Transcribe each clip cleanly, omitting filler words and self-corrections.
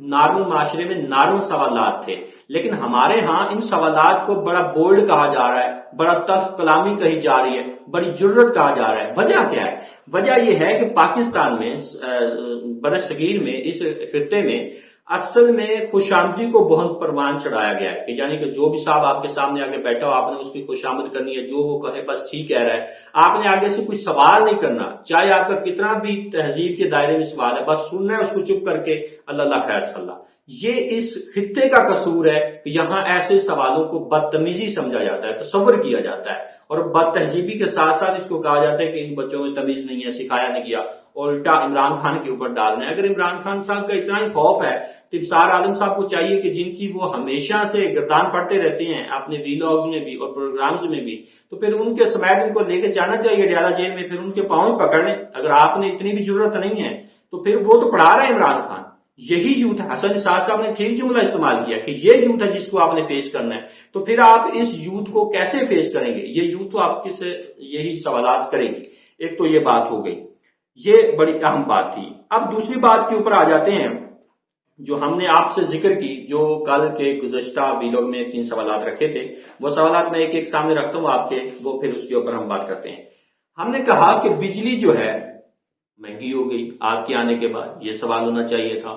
Normal معاشرے میں normal سوالات تھے، لیکن ہمارے ہاں ان سوالات کو بڑا بولڈ کہا جا رہا ہے، بڑا تلخ کلامی کہی جا رہی ہے، بڑی جرت کہا جا رہا ہے۔ وجہ کیا ہے؟ وجہ یہ ہے کہ پاکستان میں بر صغیر میں اس خطے میں اصل میں خوش آمدی کو بہت پروان چڑھایا گیا ہے، کہ یعنی کہ جو بھی صاحب آپ کے سامنے آگے بیٹھا ہو آپ نے اس کی خوش آمد کرنی ہے، جو وہ کہے بس ٹھیک کہہ رہا ہے، آپ نے آگے سے کچھ سوال نہیں کرنا، چاہے آپ کا کتنا بھی تہذیب کے دائرے میں سوال ہے، بس سننا ہے اس کو چپ کر کے، اللہ خیر صلی اللہ۔ یہ اس خطے کا قصور ہے کہ یہاں ایسے سوالوں کو بدتمیزی سمجھا جاتا ہے، تصور کیا جاتا ہے، اور بد تہذیبی کے ساتھ ساتھ اس کو کہا جاتا ہے کہ ان بچوں میں تمیز نہیں ہے، سکھایا نہیں گیا، اور الٹا عمران خان کے اوپر ڈالنا ہے۔ اگر عمران خان صاحب کا اتنا ہی خوف ہے تو ابصار عالم صاحب کو چاہیے کہ جن کی وہ ہمیشہ سے گردان پڑتے رہتے ہیں اپنے ویلاگز میں بھی اور پروگرامز میں بھی، تو پھر ان کے سمیت ان کو لے کے جانا چاہیے ڈیالہ جیل میں، پھر ان کے پاؤں پکڑ لیں۔ اگر آپ نے اتنی بھی ضرورت نہیں ہے تو پھر وہ تو پڑھا رہا ہے عمران خان، یہی جھوٹ ہے۔ حسن نثار صاحب نے ٹھیک جملہ استعمال کیا کہ یہ جھوٹ ہے جس کو آپ نے فیس کرنا ہے، تو پھر آپ اس یوتھ کو کیسے فیس کریں گے؟ یہ یوتھ تو آپ سے یہی سوالات کرے گی۔ ایک تو یہ بات ہو گئی، یہ بڑی اہم بات تھی۔ اب دوسری بات کے اوپر آ جاتے ہیں جو ہم نے آپ سے ذکر کی، جو کل کے گزشتہ ویلاگ میں 3 سوالات رکھے تھے، وہ سوالات میں ایک ایک سامنے رکھتا ہوں آپ کے، وہ پھر اس کے اوپر ہم بات کرتے ہیں۔ ہم نے کہا کہ بجلی جو ہے مہنگی ہو گئی آپ کے آنے کے بعد، یہ سوال ہونا چاہیے تھا۔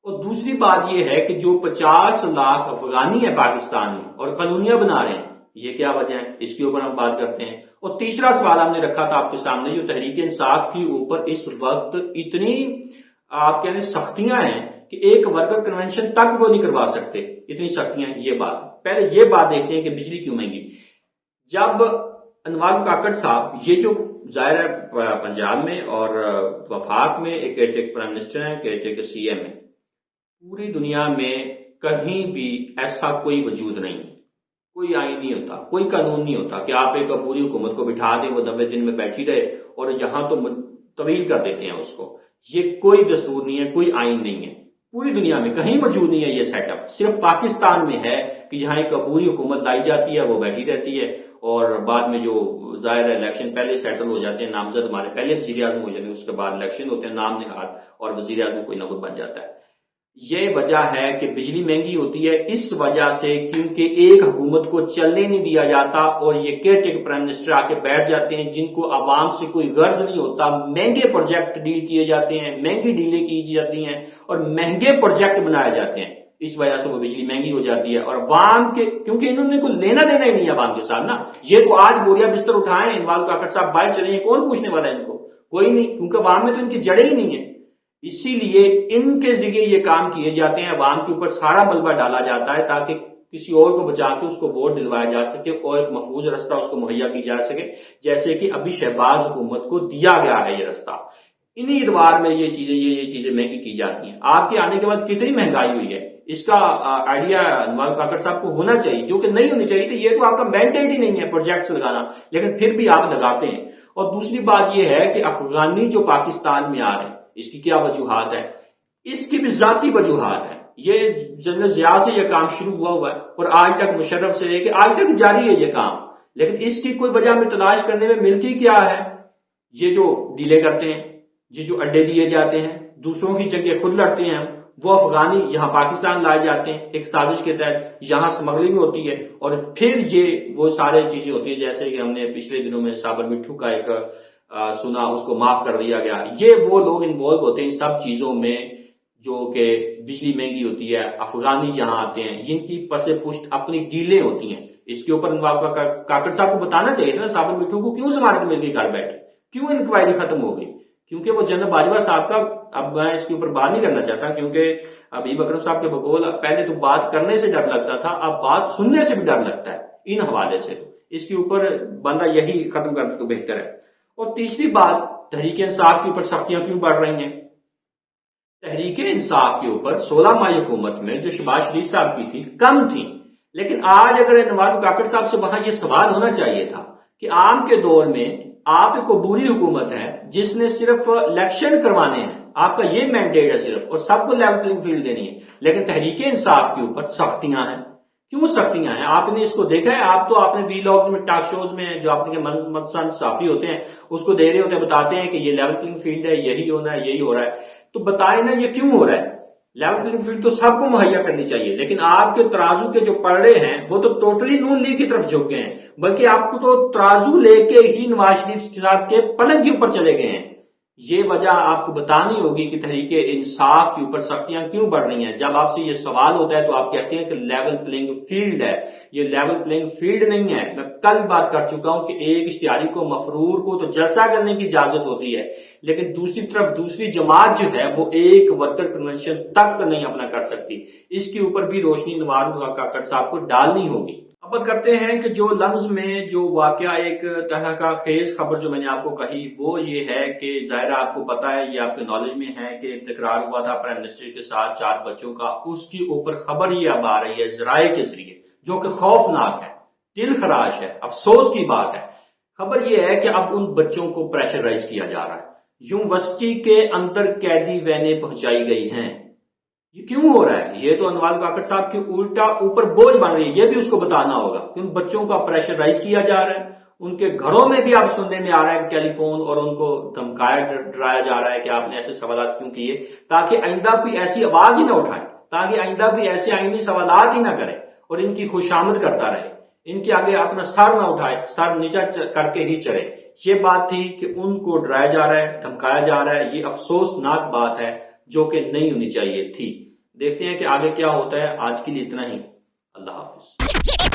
اور دوسری بات یہ ہے کہ جو 50 لاکھ افغانی ہے پاکستان میں اور کالونیاں بنا رہے ہیں، یہ کیا وجہ ہے؟ اس کے اوپر ہم بات کرتے ہیں۔ اور تیسرا سوال ہم نے رکھا تھا آپ کے سامنے، جو تحریک انصاف کے اوپر اس وقت اتنی آپ کہنے سختیاں ہیں کہ ایک ورکر کنونشن تک وہ نہیں کروا سکتے، اتنی سختیاں ہیں۔ یہ بات پہلے یہ بات دیکھتے ہیں کہ بجلی کیوں مہنگی۔ جب انوار کاکڑ صاحب، یہ جو ظاہر ہے پنجاب میں اور وفاق میں ایک پرائم منسٹر ہیں، ایک سی ایم ہے، پوری دنیا میں کہیں بھی ایسا کوئی وجود نہیں، کوئی آئین نہیں ہوتا، کوئی قانون نہیں ہوتا کہ آپ ایک پوری حکومت کو بٹھا دیں، وہ 90 دن میں بیٹھی رہے اور یہاں تو طویل کر دیتے ہیں اس کو۔ یہ کوئی دستور نہیں ہے، کوئی آئین نہیں ہے، پوری دنیا میں کہیں موجود نہیں ہے یہ سیٹ اپ۔ صرف پاکستان میں ہے کہ جہاں ایک پوری حکومت لائی جاتی ہے، وہ بیٹھی رہتی ہے، اور بعد میں جو ظاہر ہے الیکشن پہلے سیٹل ہو جاتے ہیں، نامزد ہمارے پہلے وزیر اعظم ہو جاتے ہیں، اس کے بعد الیکشن ہوتے ہیں، نام نہاد، اور وزیر اعظم کوئی نہ کوئی بن جاتا ہے۔ یہ وجہ ہے کہ بجلی مہنگی ہوتی ہے اس وجہ سے کیونکہ ایک حکومت کو چلنے نہیں دیا جاتا، اور یہ کیئر پرائم منسٹر آ کے بیٹھ جاتے ہیں جن کو عوام سے کوئی غرض نہیں ہوتا۔ مہنگے پروجیکٹ ڈیل کیے جاتے ہیں، مہنگی ڈیلیں کی جاتی ہیں، اور مہنگے پروجیکٹ بنائے جاتے ہیں، اس وجہ سے وہ بجلی مہنگی ہو جاتی ہے۔ اور عوام کے، کیونکہ انہوں نے کوئی لینا دینا ہی نہیں ہے عوام کے ساتھ نا، یہ تو آج بوریا بستر اٹھائیں انوار کاکڑ صاحب باہر چلے ہیں، کون پوچھنے والا ہے ان کو؟ کوئی نہیں، کیونکہ عوام میں تو ان کی جڑیں ہی نہیں ہیں۔ اسی لیے ان کے ذریعے یہ کام کیے جاتے ہیں، عوام کے اوپر سارا ملبہ ڈالا جاتا ہے تاکہ کسی اور کو بچا کے اس کو ووٹ دلوایا جا سکے اور ایک محفوظ رستہ اس کو مہیا کی جا سکے، جیسے کہ ابھی شہباز حکومت کو دیا گیا ہے یہ رستہ۔ انہی ادوار میں یہ چیزیں مہنگی کی جاتی ہیں۔ آپ کے آنے کے بعد کتنی مہنگائی ہوئی ہے، اس کا آئیڈیا انوار کاکڑ صاحب کو ہونا چاہیے، جو کہ نہیں ہونی چاہیے تھی۔ یہ تو آپ کا مینڈیٹ ہی نہیں ہے پروجیکٹس لگانا، لیکن پھر بھی آپ لگاتے ہیں۔ اور دوسری بات یہ ہے کہ افغانی جو پاکستان میں آ رہے ہیں، اس کی کیا وجوہات ہے؟ اس کی بھی ذاتی وجوہات ہیں۔ یہ جنرل ضیاء سے یہ کام شروع ہوا ہے اور آج تک مشرف سے لے کے آج تک جاری ہے یہ کام، لیکن اس کی کوئی وجہ میں تلاش کرنے میں ملتی کیا ہے؟ یہ جو ڈیلے کرتے ہیں، یہ جو اڈے دیے جاتے ہیں، دوسروں کی جنگیں خود لڑتے ہیں ہم، وہ افغانی یہاں پاکستان لائے جاتے ہیں ایک سازش کے تحت، یہاں سمگلنگ ہوتی ہے، اور پھر یہ وہ سارے چیزیں ہوتی ہیں، جیسے کہ ہم نے پچھلے دنوں میں صابر مٹھو کا ایک سنا، اس کو معاف کر دیا گیا۔ یہ وہ لوگ انوالو ہوتے ہیں ان سب چیزوں میں، جو کہ بجلی مہنگی ہوتی ہے، افغانی یہاں آتے ہیں، جن کی پس پشت اپنی ڈیلیں ہوتی ہیں۔ اس کے اوپر کاکڑ صاحب کو بتانا چاہیے نا صابر مٹھو کو، کیوں ضمانت مل گئی گھر بیٹھے، کیوں انکوائری ختم ہو گئی؟ کیونکہ وہ جنرل باجوہ صاحب کا، اب میں اس کے اوپر بات نہیں کرنا چاہتا کیونکہ ابھی اکرم صاحب کے بقول پہلے تو بات کرنے سے ڈر لگتا تھا، اب بات سننے سے بھی ڈر لگتا ہے ان حوالے سے، تو اس کے اوپر بندہ یہی ختم کر دے تو بہتر ہے۔ اور تیسری بات، تحریک انصاف کے اوپر سختیاں کیوں بڑھ رہی ہیں؟ تحریک انصاف کے اوپر 16 ماہ حکومت میں جو شہباز شریف صاحب کی تھی کم تھی، لیکن آج اگر انوار کاکڑ صاحب سے وہاں یہ سوال ہونا چاہیے تھا کہ عام کے دور میں آپ ایک عبوری حکومت ہے جس نے صرف الیکشن کروانے ہیں، آپ کا یہ مینڈیٹ ہے صرف، اور سب کو لیول پلنگ فیلڈ دینی ہے، لیکن تحریک انصاف کے اوپر سختیاں ہیں۔ کیوں سختیاں ہیں؟ آپ نے اس کو دیکھا ہے؟ آپ تو اپنے ویلاگز میں، ٹاک شوز میں جو آپ کے منپسند صحافی ہوتے ہیں اس کو دے رہے ہوتے ہیں، بتاتے ہیں کہ یہ لیول پلنگ فیلڈ ہے، یہی ہونا ہے، یہی ہو رہا ہے، تو بتائیں نا یہ کیوں ہو رہا ہے؟ لیول پلینگ فیلڈ تو سب کو مہیا کرنی چاہیے، لیکن آپ کے ترازو کے جو پلڑے ہیں وہ تو ٹوٹلی نون لیگ کی طرف جھک گئے ہیں، بلکہ آپ کو تو ترازو لے کے ہی نواز شریف صاحب کے پلنگ کے اوپر چلے گئے ہیں۔ یہ وجہ آپ کو بتانی ہوگی کہ تحریک انصاف کے اوپر سختیاں کیوں بڑھ رہی ہیں۔ جب آپ سے یہ سوال ہوتا ہے تو آپ کہتے ہیں کہ لیول پلینگ فیلڈ ہے، یہ لیول پلینگ فیلڈ نہیں ہے۔ میں کل بات کر چکا ہوں کہ ایک اشتہاری کو، مفرور کو تو جلسہ کرنے کی اجازت ہوتی ہے، لیکن دوسری طرف دوسری جماعت جو ہے وہ ایک ورکر کنونشن تک نہیں اپنا کر سکتی۔ اس کے اوپر بھی روشنی نوار کاکڑ صاحب کو ڈالنی ہوگی۔ اب بات کرتے ہیں کہ جو لمز میں جو واقعہ ایک طرح کا خیز خبر جو میں نے آپ کو کہی وہ یہ ہے کہ ظاہر آپ کو پتا ہے، یہ آپ کے نالج میں ہے کہ ایک تکرار ہوا تھا پرائم منسٹر کے ساتھ 4 بچوں کا، اس کے اوپر خبر یہ اب آ رہی ہے ذرائع کے ذریعے، جو کہ خوفناک ہے، دل خراش ہے، افسوس کی بات ہے۔ خبر یہ ہے کہ اب ان بچوں کو پریشرائز کیا جا رہا ہے، یونیورسٹی کے اندر قیدی وینیں پہنچائی گئی ہیں۔ یہ کیوں ہو رہا ہے؟ یہ تو انوار کاکڑ صاحب کے الٹا اوپر بوجھ بن رہی ہے، یہ بھی اس کو بتانا ہوگا کہ ان بچوں کا پریشرائز کیا جا رہا ہے۔ ان کے گھروں میں بھی اب سننے میں آ رہا ہے ٹیلی فون، اور ان کو دھمکایا ڈرایا جا رہا ہے کہ آپ نے ایسے سوالات کیوں کیے، تاکہ آئندہ کوئی ایسی آواز ہی نہ اٹھائے، تاکہ آئندہ کوئی ایسے آئینی سوالات ہی نہ کرے اور ان کی خوشامد کرتا رہے، ان کے آگے اپنا سر نہ اٹھائے، سر نیچا کر کے ہی چلے۔ یہ بات تھی کہ ان کو ڈرایا جا رہا ہے، دھمکایا جا رہا ہے۔ یہ افسوسناک بات ہے جو کہ نہیں ہونی چاہیے تھی۔ دیکھتے ہیں کہ آگے کیا ہوتا ہے۔ آج کے لیے اتنا ہی، اللہ حافظ۔